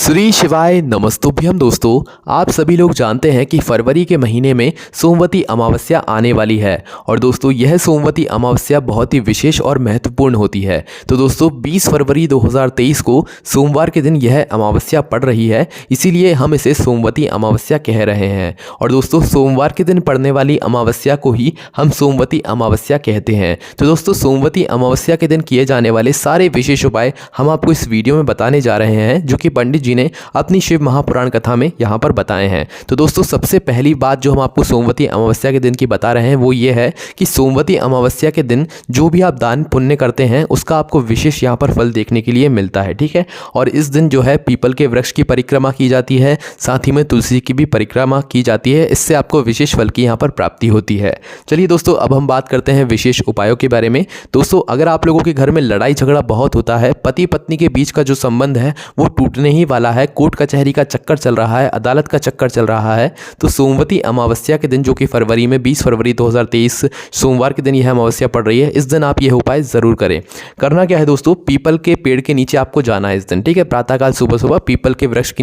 श्री शिवाय नमस्तुभ्यम। दोस्तों, आप सभी लोग जानते हैं कि फरवरी के महीने में सोमवती अमावस्या आने वाली है। और दोस्तों, यह सोमवती अमावस्या बहुत ही विशेष और महत्वपूर्ण होती है। तो दोस्तों, 20 फरवरी 2023 को सोमवार के दिन यह अमावस्या पड़ रही है, इसीलिए हम इसे सोमवती अमावस्या कह रहे हैं। और दोस्तों, सोमवार के दिन पड़ने वाली अमावस्या को ही हम सोमवती अमावस्या कहते हैं। तो दोस्तों, सोमवती अमावस्या के दिन किए जाने वाले सारे विशेष उपाय हम आपको इस वीडियो में बताने जा रहे हैं, जो कि पंडित जी ने अपनी शिव महापुराण कथा में यहाँ पर बताए हैं। तो दोस्तों, सबसे पहली बात जो हम आपको सोमवती अमावस्या के दिन की बता रहे हैं वो ये है कि सोमवती अमावस्या के दिन जो भी आप दान पुण्य करते हैं उसका आपको विशेष यहाँ पर फल देखने के लिए मिलता है। ठीक है। और इस दिन जो है पीपल के वृक्ष की परिक्रमा की जाती है, साथ ही में तुलसी की भी परिक्रमा की जाती है। इससे आपको विशेष फल की यहाँ पर प्राप्ति होती है। चलिए दोस्तों, अब हम बात करते हैं विशेष उपायों के बारे में। दोस्तों, अगर आप लोगों के घर में लड़ाई झगड़ा बहुत होता है, पति पत्नी के बीच का जो संबंध है वो टूटने ही वाला है, कोर्ट कचहरी का चक्कर चल रहा है, अदालत का चक्कर चल रहा है, तो सोमवती अमावस्या के दिन, जो कि फरवरी में 20 फरवरी 2023 सोमवार के दिन यह अमावस्या पड़ रही है, इस दिन आप यह उपाय जरूर करें। करना क्या है दोस्तों, पीपल के पेड़ के नीचे आपको जाना है इस दिन। ठीक है। प्रातःकाल सुबह सुबह पीपल के वृक्ष के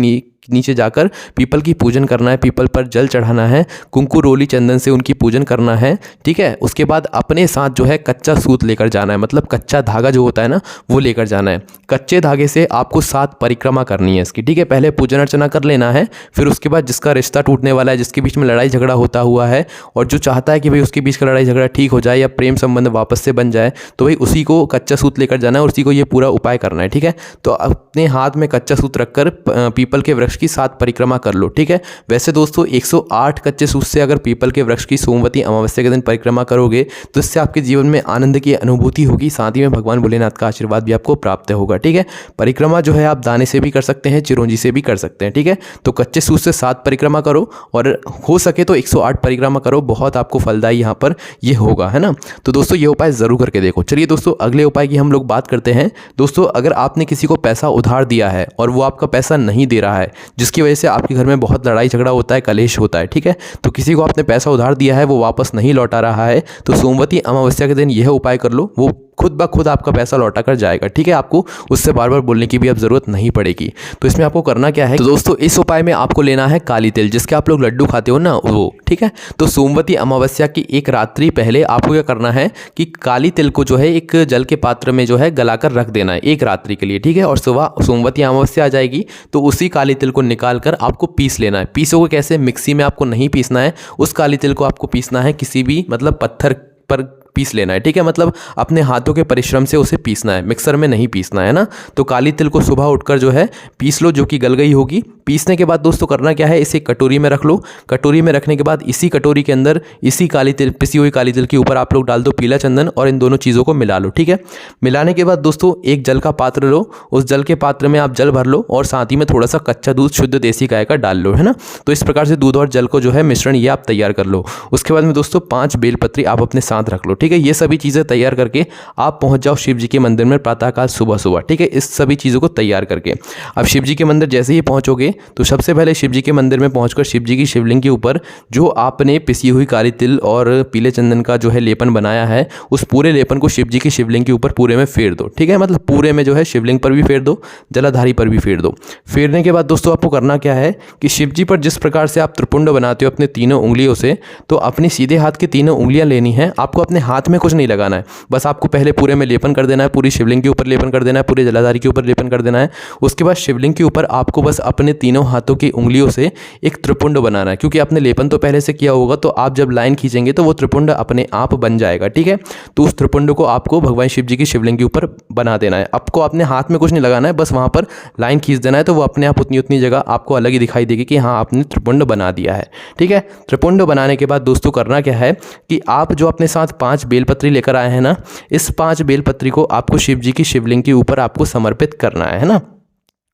नीचे जाकर पीपल की पूजन करना है, पीपल पर जल चढ़ाना है, कुंकु रोली चंदन से उनकी पूजन करना है। ठीक है। उसके बाद अपने साथ जो है कच्चा सूत लेकर जाना है, मतलब कच्चा धागा जो होता है ना वो लेकर जाना है। कच्चे धागे से आपको 7 परिक्रमा करनी है इसकी। ठीक है। पहले पूजन अर्चना कर लेना है, फिर उसके बाद जिसका रिश्ता टूटने वाला है, जिसके बीच में लड़ाई झगड़ा होता हुआ है और जो चाहता है कि भाई उसके बीच का लड़ाई झगड़ा ठीक हो जाए या प्रेम संबंध वापस से बन जाए, तो भाई उसी को कच्चा सूत लेकर जाना है और उसी को ये पूरा उपाय करना है। ठीक है। तो अपने हाथ में कच्चा सूत रखकर पीपल के वृक्ष की 7 परिक्रमा कर लो। ठीक है। वैसे दोस्तों, 108 कच्चे सूत से अगर पीपल के वृक्ष की सोमवती अमावस्या के दिन परिक्रमा करोगे तो इससे आपके जीवन में आनंद की अनुभूति होगी, साथ ही में भगवान भोलेनाथ का आशीर्वाद भी आपको प्राप्त होगा। ठीक है। परिक्रमा जो है आप दाने से भी कर सकते हैं, चिरौंजी से भी कर सकते हैं। ठीक है। तो कच्चे सूत से 7 परिक्रमा करो और हो सके तो 108 परिक्रमा करो, बहुत आपको फलदायी यहाँ पर ये होगा, है ना। तो दोस्तों, ये उपाय जरूर करके देखो। चलिए दोस्तों, अगले उपाय की हम लोग बात करते हैं। दोस्तों, अगर आपने किसी को पैसा उधार दिया है और वो आपका पैसा नहीं दे रहा है, जिसकी वजह से आपके घर में बहुत लड़ाई झगड़ा होता है, कलेश होता है। ठीक है। तो किसी को आपने पैसा उधार दिया है, वो वापस नहीं लौटा रहा है, तो सोमवती अमावस्या के दिन यह उपाय कर लो, वो खुद ब खुद आपका पैसा लौटा कर जाएगा। ठीक है। आपको उससे बार बार बोलने की भी अब जरूरत नहीं पड़ेगी। तो इसमें आपको करना क्या है, तो दोस्तों इस उपाय में आपको लेना है काली तिल, जिसके आप लोग लड्डू खाते हो ना वो। ठीक है। तो सोमवती अमावस्या की एक रात्रि पहले आपको क्या करना है कि काली तिल को जो है एक जल के पात्र में जो है गलाकर रख देना है एक रात्रि के लिए। ठीक है। और सुबह सोमवती अमावस्या आ जाएगी तो उसी काली तिल को निकाल कर आपको पीस लेना है। पीसोगे कैसे, मिक्सी में आपको नहीं पीसना है, उस काली तिल को आपको पीसना है किसी भी मतलब पत्थर पर पीस लेना है। ठीक है। मतलब अपने हाथों के परिश्रम से उसे पीसना है, मिक्सर में नहीं पीसना है ना। तो काली तिल को सुबह उठकर जो है पीस लो, जो कि गल गई होगी। पीसने के बाद दोस्तों करना क्या है, इसे कटोरी में रख लो। कटोरी में रखने के बाद इसी कटोरी के अंदर इसी काली तिल, पिसी हुई काली तिल के ऊपर आप लोग डाल दो पीला चंदन और इन दोनों चीज़ों को मिला लो। ठीक है। मिलाने के बाद दोस्तों एक जल का पात्र लो, उस जल के पात्र में आप जल भर लो और साथ ही में थोड़ा सा कच्चा दूध शुद्ध देसी गाय का डाल लो, है ना। तो इस प्रकार से दूध और जल को जो है मिश्रण ये आप तैयार कर लो। उसके बाद में दोस्तों 5 बेलपत्री आप अपने साथ रख लो। ठीक है। ये सभी चीज़ें तैयार करके आप पहुंच जाओ शिव जी के मंदिर में प्रातःकाल सुबह सुबह। ठीक है। इस सभी चीज़ों को तैयार करके अब शिव जी के मंदिर जैसे ही पहुंचोगे तो सबसे पहले शिव जी के मंदिर में पहुंचकर शिव जी की शिवलिंग के ऊपर जो आपने पिसी हुई काली तिल और पीले चंदन का जो है लेपन बनाया है, उस पूरे लेपन को शिव जी की शिवलिंग के ऊपर पूरे में फेर दो। ठीक है। मतलब पूरे में जो है शिवलिंग पर भी फेर दो, जलाधारी पर भी फेर दो। फेरने के बाद दोस्तों आपको करना क्या है कि शिव जी पर जिस प्रकार से आप त्रिपुंड बनाते हो अपने तीनों उंगलियों से, तो अपनी सीधे हाथ की तीनों उंगलियां लेनी है। आपको अपने हाथ में कुछ नहीं लगाना है, बस आपको पहले पूरे में लेपन कर देना है, पूरी शिवलिंग के ऊपर लेपन कर देना है, पूरे जलाधारी के ऊपर लेपन कर देना है। उसके बाद शिवलिंग के ऊपर आपको बस अपने तीनों हाथों की उंगलियों से एक त्रिपुंड बनाना है, क्योंकि आपने लेपन तो पहले से किया होगा, तो आप जब लाइन खींचेंगे तो वो त्रिपुंड अपने आप बन जाएगा। ठीक है। तो उस त्रिपुंड को आपको भगवान शिव जी की शिवलिंग के ऊपर बना देना है। आपको अपने हाथ में कुछ नहीं लगाना है, बस वहां पर लाइन खींच देना है, तो वो अपने आप उतनी उतनी जगह आपको अलग ही दिखाई देगी कि हाँ आपने त्रिपुंड बना दिया है। ठीक है। त्रिपुंड बनाने के बाद दोस्तों करना क्या है कि आप जो अपने साथ 5 बेलपत्री लेकर आए हैं ना, इस 5 बेलपत्री को आपको शिव जी की शिवलिंग के ऊपर आपको समर्पित करना है ना।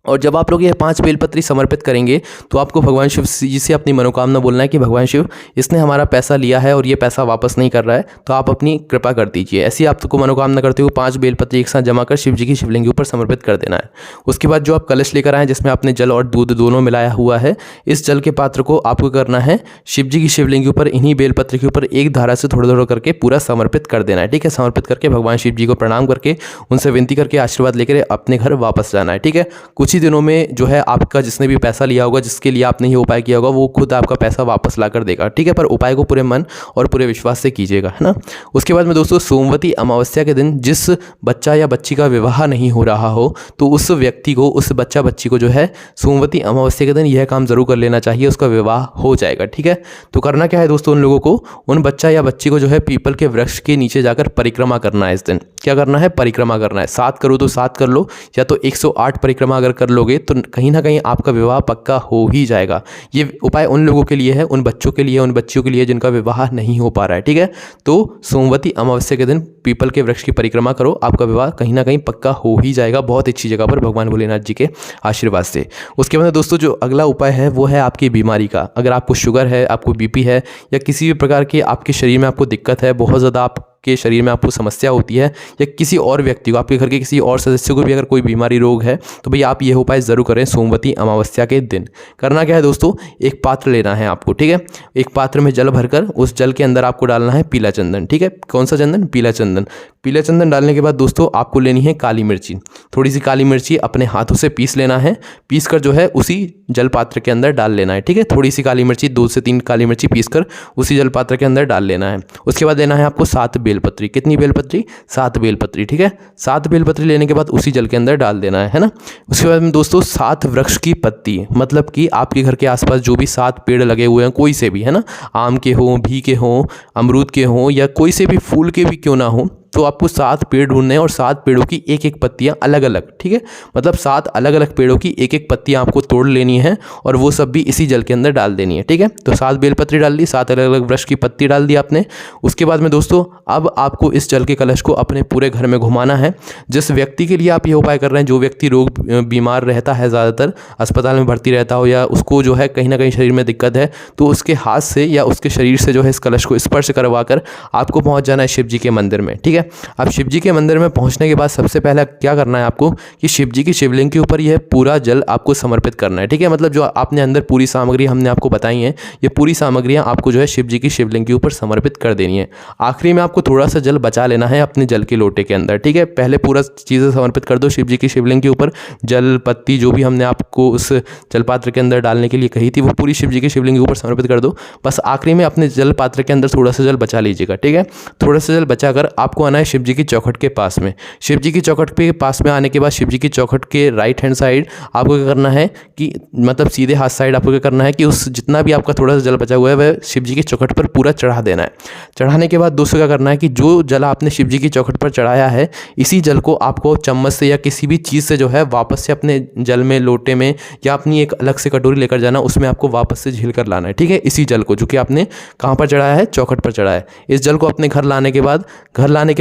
और जब आप लोग ये 5 बेलपत्री समर्पित करेंगे तो आपको भगवान शिव जी से अपनी मनोकामना बोलना है कि भगवान शिव, इसने हमारा पैसा लिया है और ये पैसा वापस नहीं कर रहा है, तो आप अपनी कृपा कर दीजिए। ऐसी आपको मनोकामना करते हुए 5 बेलपत्री एक साथ जमा कर शिव जी की शिवलिंग के ऊपर समर्पित कर देना है। उसके बाद जो आप कलश लेकर आए जिसमें आपने जल और दूध दोनों मिलाया हुआ है, इस जल के पात्र को आपको करना है शिव जी की शिवलिंग के ऊपर इन्हीं बेलपत्र के ऊपर एक धारा से थोड़ा थोड़ा करके पूरा समर्पित कर देना है। ठीक है। समर्पित करके भगवान शिव जी को प्रणाम करके उनसे विनती करके आशीर्वाद लेकर अपने घर वापस जाना है। ठीक है। कुछ कुछ ही दिनों में जो है आपका जिसने भी पैसा लिया होगा, जिसके लिए आपने ये उपाय किया होगा, वो खुद आपका पैसा वापस ला कर देगा। ठीक है, पर उपाय को पूरे मन और पूरे विश्वास से कीजिएगा, है ना। उसके बाद में दोस्तों सोमवती अमावस्या के दिन जिस बच्चा या बच्ची का विवाह नहीं हो रहा हो, तो उस व्यक्ति को, उस बच्चा बच्ची को जो है सोमवती अमावस्या के दिन यह काम जरूर कर लेना चाहिए, उसका विवाह हो जाएगा। ठीक है, तो करना क्या है दोस्तों, उन लोगों को, उन बच्चा या बच्ची को जो है पीपल के वृक्ष के नीचे जाकर परिक्रमा करना है। इस दिन क्या करना है, परिक्रमा करना है। 7 करो तो 7 कर लो, या तो 108 परिक्रमा अगर कर लोगे तो कहीं ना कहीं आपका विवाह पक्का हो ही जाएगा। ये उपाय उन लोगों के लिए है, उन बच्चों के लिए, उन बच्चियों के लिए जिनका विवाह नहीं हो पा रहा है। ठीक है, तो सोमवती अमावस्या के दिन पीपल के वृक्ष की परिक्रमा करो, आपका विवाह कहीं ना कहीं पक्का हो ही जाएगा, बहुत अच्छी जगह पर भगवान भोलेनाथ जी के आशीर्वाद से। उसके बाद दोस्तों जो अगला उपाय है वो है आपकी बीमारी का। अगर आपको शुगर है, आपको बीपी है, या किसी भी प्रकार के आपके शरीर में आपको दिक्कत है, बहुत ज़्यादा आपके शरीर में आपको समस्या होती है, या किसी और व्यक्ति को, आपके घर के किसी और सदस्य को भी अगर कोई बीमारी रोग है, तो भाई आप यह उपाय ज़रूर करें सोमवती अमावस्या के दिन। करना क्या है दोस्तों, एक पात्र लेना है आपको। ठीक है, एक पात्र में जल भरकर उस जल के अंदर आपको डालना है पीला चंदन। ठीक है, कौन सा चंदन, पीला चंदन। पीला चंदन डालने के बाद दोस्तों आपको लेनी है काली मिर्ची। थोड़ी सी काली मिर्ची अपने हाथों से पीस लेना है, पीस कर जो है उसी जल पात्र के अंदर डाल लेना है। ठीक है, थोड़ी सी काली मिर्ची, 2 से 3 काली मिर्ची पीस कर उसी जल पात्र के अंदर डाल लेना है। उसके बाद लेना है आपको 7 बेलपत्री। कितनी बेलपत्री, 7 बेलपत्री। ठीक है, 7 बेलपत्री लेने के बाद उसी जल के अंदर डाल देना है ना। उसके बाद में दोस्तों 7 वृक्ष की पत्ती, मतलब कि आपके घर के आसपास जो भी 7 पेड़ लगे हुए हैं, कोई से भी, है ना, आम के हों, भी के हों, अमरूद के हों, या कोई से भी फूल के भी क्यों ना हो, तो आपको 7 पेड़ ढूंढने हैं और 7 पेड़ों की एक एक पत्तियां अलग अलग। ठीक है, मतलब 7 अलग अलग पेड़ों की एक एक पत्तियां आपको तोड़ लेनी है और वो सब भी इसी जल के अंदर डाल देनी है। ठीक है, तो 7 बेलपत्री डाल दी, 7 अलग अलग वृक्ष की पत्ती डाल दी आपने। उसके बाद में दोस्तों अब आपको इस जल के कलश को अपने पूरे घर में घुमाना है। जिस व्यक्ति के लिए आप ये उपाय कर रहे हैं, जो व्यक्ति रोग बीमार रहता है, ज़्यादातर अस्पताल में भर्ती रहता हो, या उसको जो है कहीं ना कहीं शरीर में दिक्कत है, तो उसके हाथ से या उसके शरीर से जो है इस कलश को स्पर्श करवा कर आपको पहुँच जाना है शिव जी के मंदिर में। ठीक है, अब शिव जी के मंदिर में पहुंचने के बाद सबसे पहला क्या करना है आपको कि शिव जी की शिवलिंग के ऊपर यह पूरा जल आपको समर्पित करना है। ठीक है, मतलब जो आपने अंदर पूरी सामग्री हमने आपको बताई हैं, ये पूरी सामग्रियां आपको जो है शिव जी की शिवलिंग के ऊपर समर्पित कर देनी है। आखिरी में आपको थोड़ा सा जल बचा लेना है अपने जल के लोटे के अंदर। ठीक है, पहले पूरा चीज़ें समर्पित कर दो शिव जी की शिवलिंग के ऊपर, जल, पत्ती, जो भी हमने आपको उस जल पात्र के अंदर डालने के लिए कही थी, वो पूरी शिव जी की शिवलिंग के ऊपर समर्पित कर दो। बस आखिरी में अपने जल पात्र के अंदर थोड़ा सा जल बचा लीजिएगा। ठीक है, थोड़ा सा जल बचाकर आपको आना है शिव जी की चौखट के पास में। शिव जी की चौखट के पास में आने के बाद शिव जी की चौखट के राइट हैंड साइड आपको क्या करना है कि मतलब सीधे हाथ साइड आपको क्या करना है कि उस जितना भी आपका थोड़ा सा जल बचा हुआ है वह शिव जी की चौखट पर पूरा चढ़ा देना है। चढ़ाने के बाद दोस्तों क्या करना है कि जो जल आपने शिव जी की चौखट पर चढ़ाया है, इसी जल को आपको चम्मच से या किसी भी चीज़ से जो है वापस से अपने जल में, लोटे में, या अपनी एक अलग से कटोरी लेकर जाना, उसमें आपको वापस से झील कर लाना है। ठीक है, इसी जल को जो कि आपने कहाँ पर चढ़ाया है, चौखट पर चढ़ाया है, इस जल को अपने घर लाने के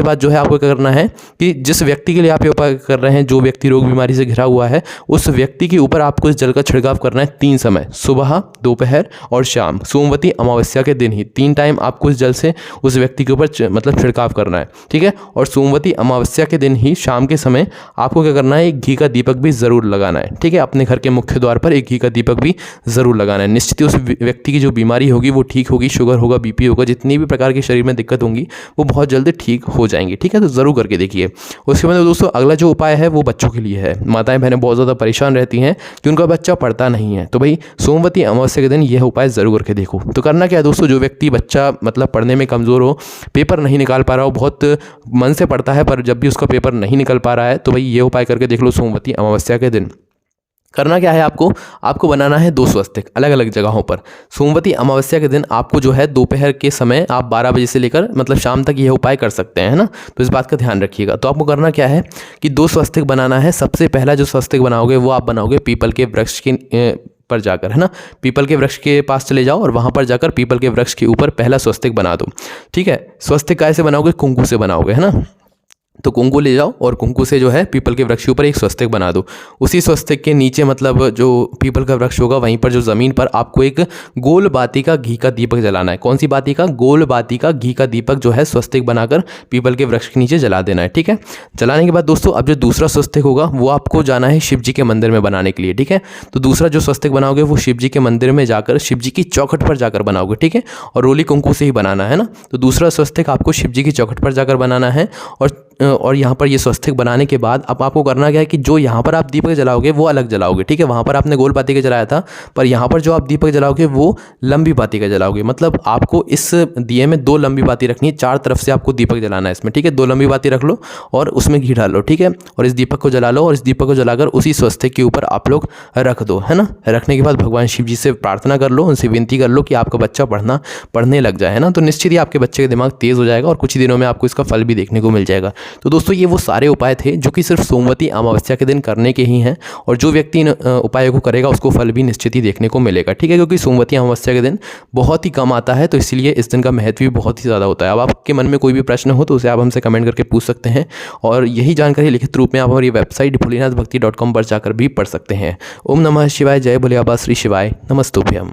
बाद जो है आपको क्या करना है कि जिस व्यक्ति के लिए आप ये उपाय कर रहे हैं, जो व्यक्ति रोग बीमारी से घिरा हुआ है, उस व्यक्ति के ऊपर आपको इस जल का छिड़काव करना है 3 समय, सुबह, दोपहर और शाम। सोमवती अमावस्या के दिन ही 3 टाइम आपको इस जल से उस व्यक्ति के ऊपर मतलब छिड़काव करना है। ठीक है, और सोमवती अमावस्या के दिन ही शाम के समय आपको क्या करना है, एक घी का दीपक भी ज़रूर लगाना है। ठीक है, अपने घर के मुख्य द्वार पर एक घी का दीपक भी ज़रूर लगाना है। निश्चित ही उस व्यक्ति की जो बीमारी होगी वो ठीक होगी, शुगर होगा, बीपी होगा, जितनी भी प्रकार की शरीर में दिक्कत होंगी वो बहुत जल्दी ठीक हो जाएंगी। ठीक है, तो ज़रूर करके देखिए। उसके बाद दोस्तों अगला जो उपाय है वो बच्चों के लिए है। माताएं बहनें बहुत ज़्यादा परेशान रहती हैं कि उनका बच्चा पढ़ता नहीं है, तो भाई सोमवती अमावस्या के दिन यह उपाय ज़रूर करके देखो। तो करना क्या है दोस्तों, जो व्यक्ति बच्चा मतलब पढ़ने में कमज़ोर हो, पेपर नहीं निकाल पा रहा हो, बहुत मन से पढ़ता है पर जब भी उसका पेपर नहीं निकल पा रहा है, तो भाई ये उपाय करके देख लो सोमवती अमावस्या के दिन। करना क्या है आपको बनाना है 2 स्वस्तिक अलग अलग जगहों पर। सोमवती अमावस्या के दिन आपको जो है दोपहर के समय आप 12 बजे से लेकर मतलब शाम तक यह उपाय कर सकते हैं, है ना। तो इस बात का ध्यान रखिएगा। तो आपको करना क्या है कि 2 स्वस्तिक बनाना है। सबसे पहला जो स्वस्तिक बनाओगे वो आप बनाओगे पीपल के वृक्ष के पर जाकर, है ना। पीपल के वृक्ष के पास चले जाओ और वहाँ पर जाकर पीपल के वृक्ष के ऊपर पहला स्वस्तिक बना दो। ठीक है, स्वस्तिक कैसे बनाओगे, कुंकू से बनाओगे, है ना। तो कुंकू ले जाओ और कुंकू से जो है पीपल के वृक्ष के ऊपर एक स्वस्तिक बना दो। उसी स्वस्तिक के नीचे मतलब जो पीपल का वृक्ष होगा वहीं पर जो ज़मीन पर आपको एक गोल बाती का घी का दीपक जलाना है। कौन सी बाती का, गोल बाती का घी का दीपक जो है स्वस्तिक बनाकर पीपल के वृक्ष के नीचे जला देना है। ठीक है, जलाने के बाद दोस्तों अब जो दूसरा स्वस्तिक होगा वो आपको जाना है शिव जी के मंदिर में बनाने के लिए। ठीक है, तो दूसरा जो स्वस्तिक बनाओगे वो शिव जी के मंदिर में जाकर शिव जी की चौखट पर जाकर बनाओगे। ठीक है, और रोली कुंकू से ही बनाना है ना। तो दूसरा स्वस्तिक आपको शिव जी की चौखट पर जाकर बनाना है और और यहाँ पर ये स्वस्तिक बनाने के बाद अब आपको करना क्या है कि जो यहाँ पर आप दीपक जलाओगे वो अलग जलाओगे, ठीक है। वहाँ पर आपने गोल बाती का जलाया था, पर यहाँ पर जो आप दीपक जलाओगे वो लंबी बाती का जलाओगे। मतलब आपको इस दिए में 2 लंबी बाती रखनी है, 4 तरफ से आपको दीपक जलाना है इसमें, ठीक है। 2 लंबी बाती रख लो और उसमें घी डाल लो, ठीक है। और इस दीपक को जला लो और इस दीपक को जलाकर उसी स्वस्तिक के ऊपर आप लोग रख दो, है ना। रखने के बाद भगवान शिव जी से प्रार्थना कर लो, उनसे विनती कर लो कि आपका बच्चा पढ़ने लग जाए, है ना। तो निश्चित ही आपके बच्चे का दिमाग तेज़ हो जाएगा और कुछ ही दिनों में आपको इसका फल भी देखने को मिल जाएगा। तो दोस्तों ये वो सारे उपाय थे जो कि सिर्फ सोमवती अमावस्या के दिन करने के ही हैं, और जो व्यक्ति इन उपायों को करेगा उसको फल भी निश्चित ही देखने को मिलेगा, ठीक है। क्योंकि सोमवती अमावस्या के दिन बहुत ही कम आता है, तो इसलिए इस दिन का महत्व भी बहुत ही ज़्यादा होता है। अब आपके मन में कोई भी प्रश्न हो तो उसे आप हमसे कमेंट करके पूछ सकते हैं, और यही जानकारी लिखित रूप में आप हमारी वेबसाइट भोलेनाथभक्ति.com पर जाकर भी पढ़ सकते हैं। ओम नमः शिवाय, जय भोले बाबा, श्री शिवाय, नमस्तुभ्यम।